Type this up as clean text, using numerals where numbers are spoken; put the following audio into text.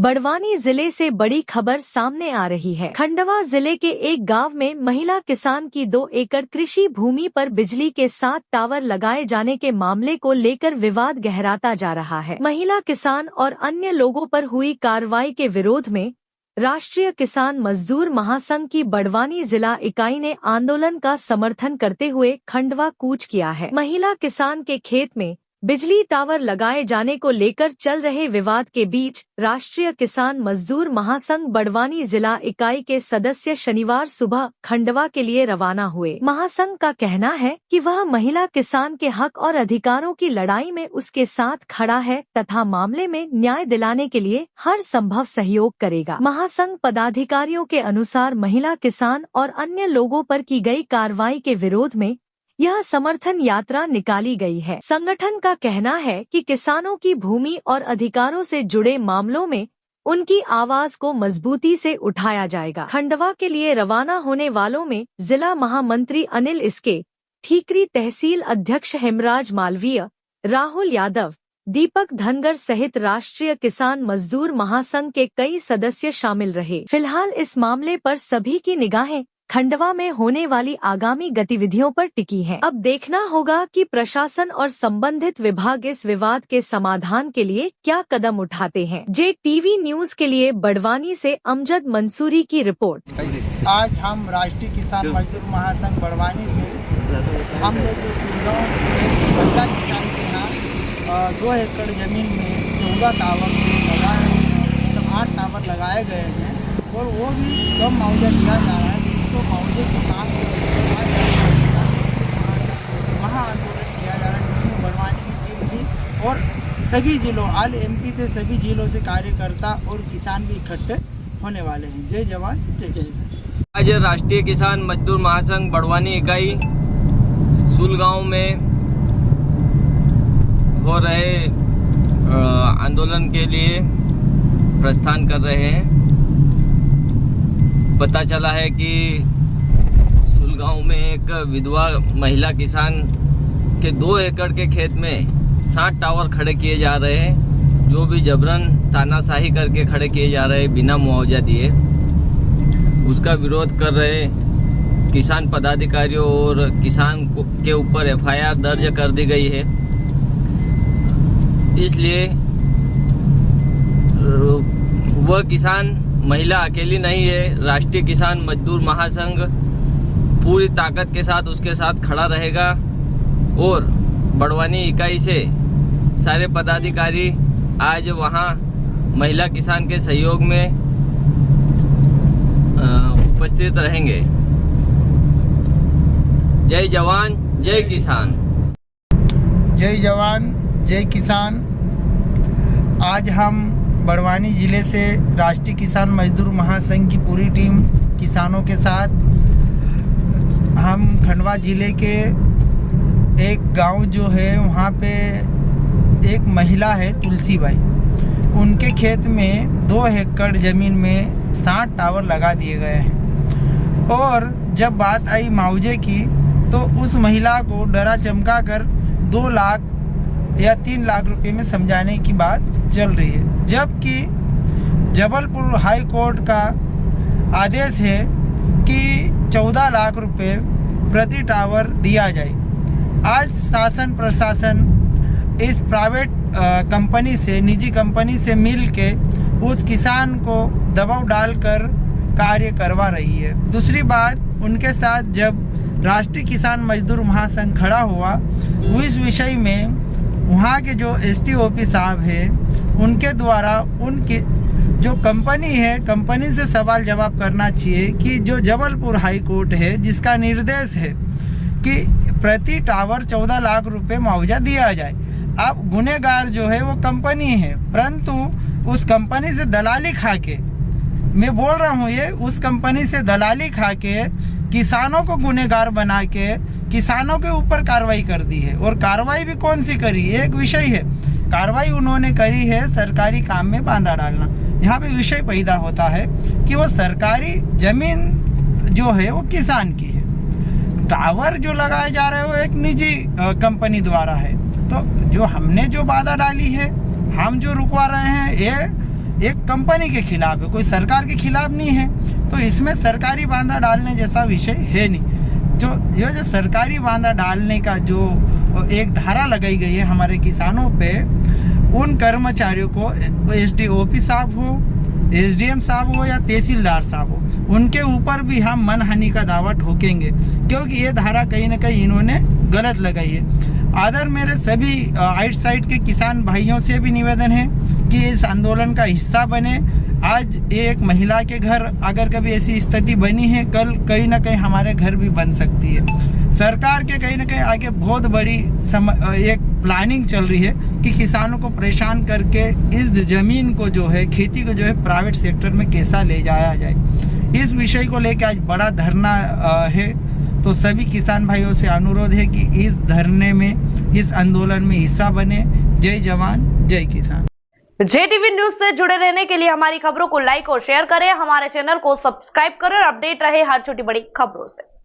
बड़वानी जिले से बड़ी खबर सामने आ रही है। खंडवा जिले के एक गांव में महिला किसान की 2 एकड़ कृषि भूमि पर बिजली के 7 टावर लगाए जाने के मामले को लेकर विवाद गहराता जा रहा है। महिला किसान और अन्य लोगों पर हुई कार्रवाई के विरोध में राष्ट्रीय किसान मजदूर महासंघ की बड़वानी जिला इकाई ने आंदोलन का समर्थन करते हुए खंडवा कूच किया है। महिला किसान के खेत में बिजली टावर लगाए जाने को लेकर चल रहे विवाद के बीच राष्ट्रीय किसान मजदूर महासंघ बड़वानी जिला इकाई के सदस्य शनिवार सुबह खंडवा के लिए रवाना हुए। महासंघ का कहना है कि वह महिला किसान के हक और अधिकारों की लड़ाई में उसके साथ खड़ा है तथा मामले में न्याय दिलाने के लिए हर संभव सहयोग करेगा। महासंघ पदाधिकारियों के अनुसार महिला किसान और अन्य लोगों पर की गई कार्रवाई के विरोध में यह समर्थन यात्रा निकाली गई है। संगठन का कहना है कि किसानों की भूमि और अधिकारों से जुड़े मामलों में उनकी आवाज को मजबूती से उठाया जाएगा। खंडवा के लिए रवाना होने वालों में जिला महामंत्री अनिल इसके, ठीकरी तहसील अध्यक्ष हेमराज मालवीय, राहुल यादव, दीपक धनगर सहित राष्ट्रीय किसान मजदूर महासंघ के कई सदस्य शामिल रहे। फिलहाल इस मामले पर सभी की निगाहें खंडवा में होने वाली आगामी गतिविधियों पर टिकी है। अब देखना होगा कि प्रशासन और संबंधित विभाग इस विवाद के समाधान के लिए क्या कदम उठाते हैं। JTV न्यूज के लिए बड़वानी से अमजद मंसूरी की रिपोर्ट। आज हम राष्ट्रीय किसान मजदूर महासंघ बड़वानी से हम लोग महिला किसान के यहाँ 2 एकड़ जमीन में 14 टावर लगाए, मतलब 8 टावर लगाए गए हैं और वो भी कम मुआवजा दिया जा रहा है। तो मुआवजे के साथ महा आंदोलन किया जा रहा है, जिसमें बड़वानी की टीम भी और सभी जिलों ऑल MP से सभी जिलों से कार्यकर्ता और किसान भी इकट्ठे होने वाले हैं। जय जवान जय किसान। आज राष्ट्रीय किसान मजदूर महासंघ बड़वानी इकाई सुलगांव में हो रहे आंदोलन के लिए प्रस्थान कर रहे हैं। पता चला है कि सुलगांव में एक विधवा महिला किसान के 2 एकड़ के खेत में 7 टावर खड़े किए जा रहे हैं, जो भी जबरन तानाशाही करके खड़े किए जा रहे हैं बिना मुआवजा दिए। उसका विरोध कर रहे किसान पदाधिकारियों और किसान के ऊपर FIR दर्ज कर दी गई है। इसलिए वह किसान महिला अकेली नहीं है। राष्ट्रीय किसान मजदूर महासंघ पूरी ताकत के साथ उसके साथ खड़ा रहेगा और बड़वानी इकाई से सारे पदाधिकारी आज वहां महिला किसान के सहयोग में उपस्थित रहेंगे। जय जवान जय किसान। जय जवान जय किसान। आज हम बड़वानी जिले से राष्ट्रीय किसान मजदूर महासंघ की पूरी टीम किसानों के साथ हम खंडवा जिले के एक गांव जो है वहाँ पे एक महिला है तुलसी बाई, उनके खेत में 2 एकड़ ज़मीन में 7 टावर लगा दिए गए हैं। और जब बात आई मुआवजे की तो उस महिला को डरा चमका कर 2 लाख या 3 लाख रुपए में समझाने की बात चल रही है, जबकि जबलपुर हाई कोर्ट का आदेश है कि 14 लाख रुपए प्रति टावर दिया जाए। आज शासन प्रशासन इस प्राइवेट कंपनी से, निजी कंपनी से मिल के उस किसान को दबाव डालकर कार्य करवा रही है। दूसरी बात, उनके साथ जब राष्ट्रीय किसान मजदूर महासंघ खड़ा हुआ, उस विषय में वहाँ के जो STOP साहब है उनके द्वारा उनकी जो कंपनी है, कंपनी से सवाल जवाब करना चाहिए कि जो जबलपुर हाई कोर्ट है जिसका निर्देश है कि प्रति टावर 14 लाख रुपए मुआवजा दिया जाए। अब गुनेगार जो है वो कंपनी है, परंतु उस कंपनी से दलाली खा के, मैं बोल रहा हूँ ये, उस कंपनी से दलाली खा के किसानों को गुनेगार बना के किसानों के ऊपर कार्रवाई कर दी है। और कार्रवाई भी कौन सी करी, एक विषय है, कार्रवाई उन्होंने करी है सरकारी काम में बांधा डालना। यहाँ पे विषय पैदा होता है कि वो सरकारी जमीन जो है वो किसान की है, टावर जो लगाए जा रहे हैं वो एक निजी कंपनी द्वारा है। तो जो हमने जो बाधा डाली है, हम जो रुकवा रहे हैं, ये एक कंपनी के खिलाफ है, कोई सरकार के खिलाफ नहीं है। तो इसमें सरकारी बांधा डालने जैसा विषय है नहीं। जो सरकारी बांधा डालने का जो एक धारा लगाई गई है हमारे किसानों पे, उन कर्मचारियों को SDOP साहब हो, SDM साहब हो या तहसीलदार साहब हो, उनके ऊपर भी हम मनहानि का दावा ठोकेंगे, क्योंकि ये धारा कहीं ना कहीं इन्होंने गलत लगाई है। आदर मेरे सभी आइट साइड के किसान भाइयों से भी निवेदन है कि इस आंदोलन का हिस्सा बने। आज एक महिला के घर अगर कभी ऐसी स्थिति बनी है, कल कहीं ना कहीं हमारे घर भी बन सकती है। सरकार के कहीं ना कहीं आगे बहुत बड़ी एक प्लानिंग चल रही है कि किसानों को परेशान करके इस जमीन को जो है, खेती को जो है, प्राइवेट सेक्टर में कैसा ले जाया जाए। इस विषय को लेकर आज बड़ा धरना है। तो सभी किसान भाइयों से अनुरोध है कि इस धरने में, इस आंदोलन में हिस्सा बने। जय जवान, जय किसान। JTV न्यूज से जुड़े रहने के लिए हमारी खबरों को लाइक और शेयर करें, हमारे चैनल को सब्सक्राइब करें और अपडेट रहे हर छोटी बड़ी खबरों से।